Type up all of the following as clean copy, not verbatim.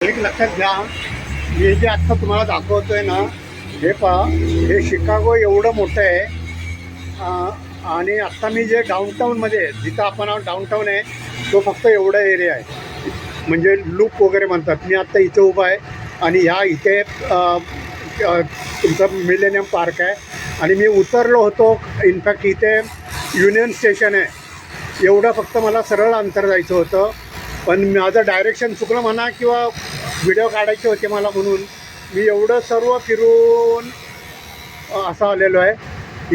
एक लक्षात घ्या, मी जे आत्ता तुम्हाला दाखवतोय ना, हे पहा, हे शिकागो एवढं मोठं आहे. आणि आत्ता मी जे डाऊनटाऊनमध्ये जिथं आपण डाऊनटाऊन आहे तो फक्त एवढा एरिया आहे, म्हणजे लूप वगैरे म्हणतात. मी आत्ता इथे उभा आहे आणि ह्या इथे तुमचं मिलेनियम पार्क आहे आणि मी उतरलो होतो. इनफॅक्ट इथे युनियन स्टेशन आहे. एवढं फक्त मला सरळ अंतर जायचं होतं, पण माझं डायरेक्शन चुकलं म्हणा किंवा व्हिडिओ काढायचे होते मला, म्हणून मी एवढं सर्व फिरून असं आलेलो आहे.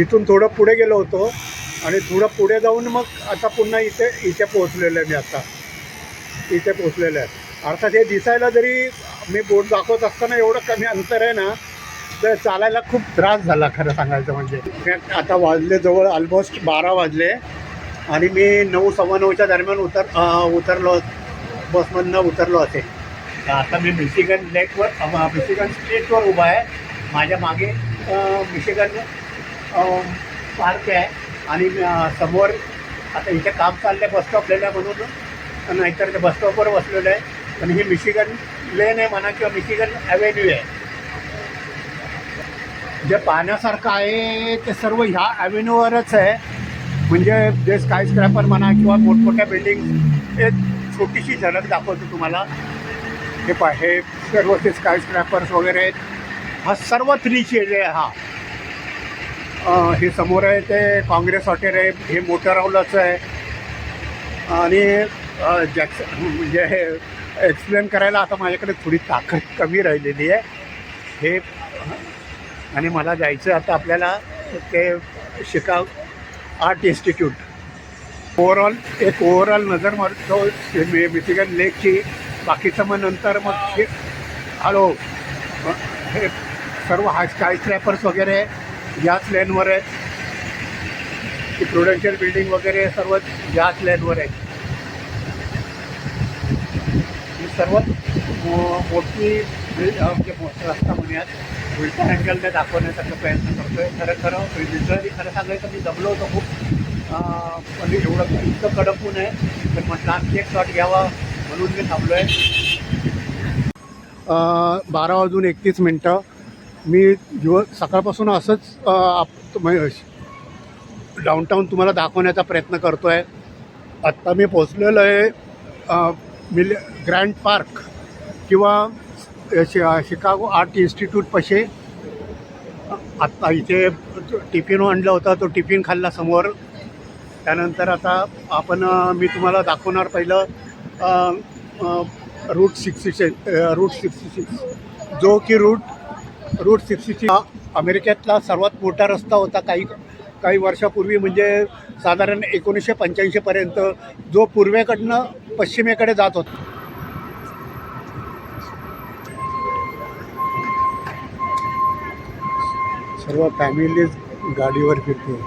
इथून थोडं पुढे गेलो होतो आणि थोडं पुढे जाऊन मग आता पुन्हा इथे पोहोचलेलो आहे. मी आता इथे पोहोचलेलो आहे. अर्थात हे दिसायला जरी मी बोट दाखवत असताना एवढं कमी अंतर आहे ना, तर चालायला खूप त्रास झाला खरं सांगायचं म्हणजे. आता वाजले जवळ ऑलमोस्ट 12 वाजले आणि मी 9, 9:15च्या दरम्यान उतरलो, बसमधनं उतरलो असेल. आता मी मिशिगन लेकवर, मिशिगन स्ट्रीटवर उभा आहे. माझ्या मागे मिशिगन पार्क आहे आणि समोर आता इथे काम चाललं आहे, बसस्टॉप लिहिलं आहे म्हणून, नाहीतर ते बसस्टॉपवर बसलेलं आहे. पण ही मिशिगन लेन आहे म्हणा किंवा मिशिगन ॲव्हेन्यू आहे. जे पाहण्यासारखं आहे ते सर्व ह्या ॲव्हेन्यूवरच आहे. म्हणजे जे स्कायस्क्रॅपर म्हणा किंवा मोठमोठ्या बिल्डिंग, एक छोटीशी झलक दाखवतो तुम्हाला. हे हे सर्व ते स्कायस्क्रॅपर्स वगैरे आहेत. हा सर्व 3 एरिया आहे. हे समोर आहे ते काँग्रेस हॉटेल आहे. हे मोटरहाऊसचं आहे. आणि जॅक्सन म्हणजे हे एक्सप्लेन करायला आता माझ्याकडे थोडी ताकद कमी राहिलेली आहे. हे आणि मला जायचं आता आपल्याला ते शिकागो आर्ट इन्स्टिट्यूट. एक ओव्हरऑल नजर मारतो मिशिगन लेकची. बाकीचं मग नंतर मग हॅलो, हे सर्व स्कायस्क्रॅपर्स वगैरे याच लेनवर आहेत. की प्रुडेन्शियल बिल्डिंग वगैरे सर्व याच लेनवर आहेत. ही सर्वात मोठी रस्ता म्हणूयात विल्सन अँगलने दाखवण्याचा प्रयत्न करतो आहे. खरं लिटरली खरं सांगायचं मी दमलो होतो खूप. पण एवढं इतकं कडक ऊन आहे, पण म्हटलं आणखी एक शॉट घ्यावा म्हणून मी थांबलो आहे. 12:31. मी सकाळपासून असंच डाऊनटाऊन तुम्हाला दाखवण्याचा प्रयत्न करतो आहे. आत्ता मी पोचलेलो आहे ग्रँड पार्क किंवा शिकागो आर्ट इन्स्टिट्यूटपाशी. आत्ता इथे टिफिन आणला होता, तो टिफिन खाल्ला समोर. त्यानंतर आता मी तुम्हाला दाखवणार पहिलं रूट 66, जो की रूट 66 हा अमेरिकेतला सर्वात मोठा रस्ता होता काही वर्षापूर्वी, म्हणजे साधारण 1985पर्यंत, जो पूर्वेकडनं पश्चिमेकडे जात होता. सर्व फॅमिलीज गाडीवर फिरते.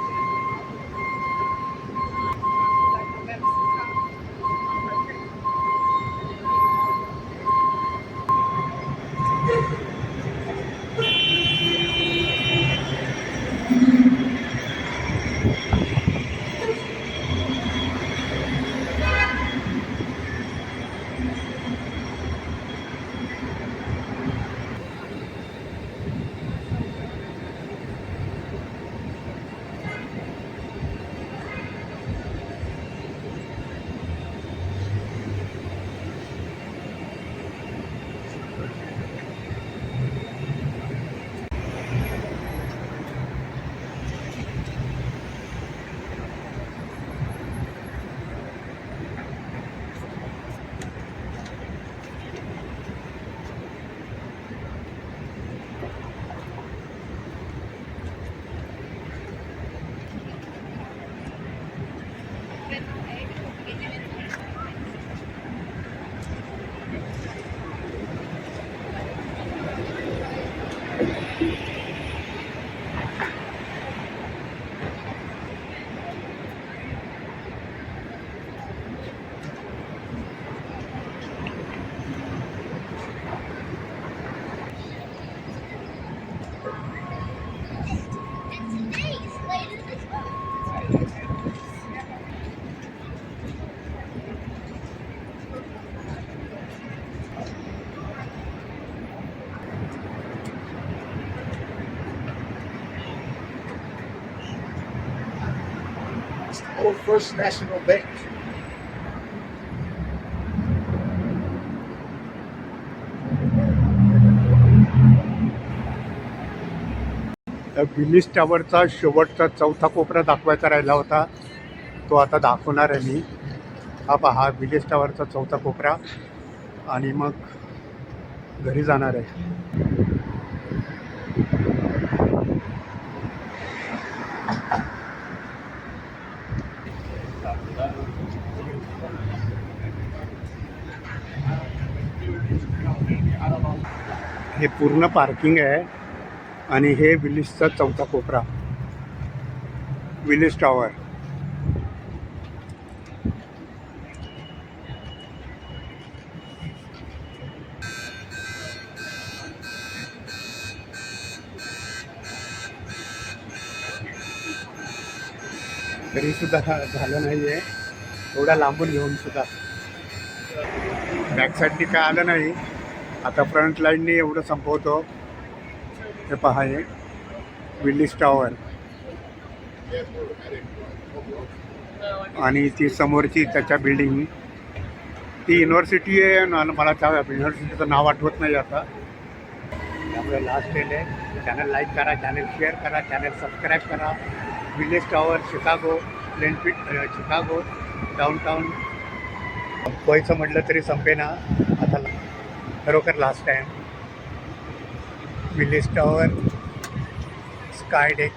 Old First National Bank. तर विलिस टावरचा शेवटचा चौथा कोपरा दाखवायचा राहिला होता, तो आता दाखवणार आहे मी. हा पहा विलिस टावरचा चौथा कोपरा, आणि मग घरी जाणार आहे. हे पूर्ण पार्किंग आहे आणि हे विलिसचा चौथा कोपरा, विलिस टावर. तरी सुद्धा झालं नाही आहे, एवढा लांबून घेऊन सुद्धा. बॅक साईडनी काय आलं नाही. आता फ्रंट लाईननी एवढं संपवतो. हे पहा, हे विलिस टावर आणि ती समोरची त्याच्या बिल्डिंग, ती युनिव्हर्सिटी आहे. मला त्या युनिव्हर्सिटीचं नाव आठवत नाही आता. त्यामुळे लास्ट डेल आहे. चॅनल लाईक करा, चॅनल शेअर करा, चॅनल सबस्क्राईब करा. Willis Tower, Chicago, Chicago downtown. संपवायचं म्हटलं तरी संपेना आता, खरोखर last time. Willis Tower, Sky deck.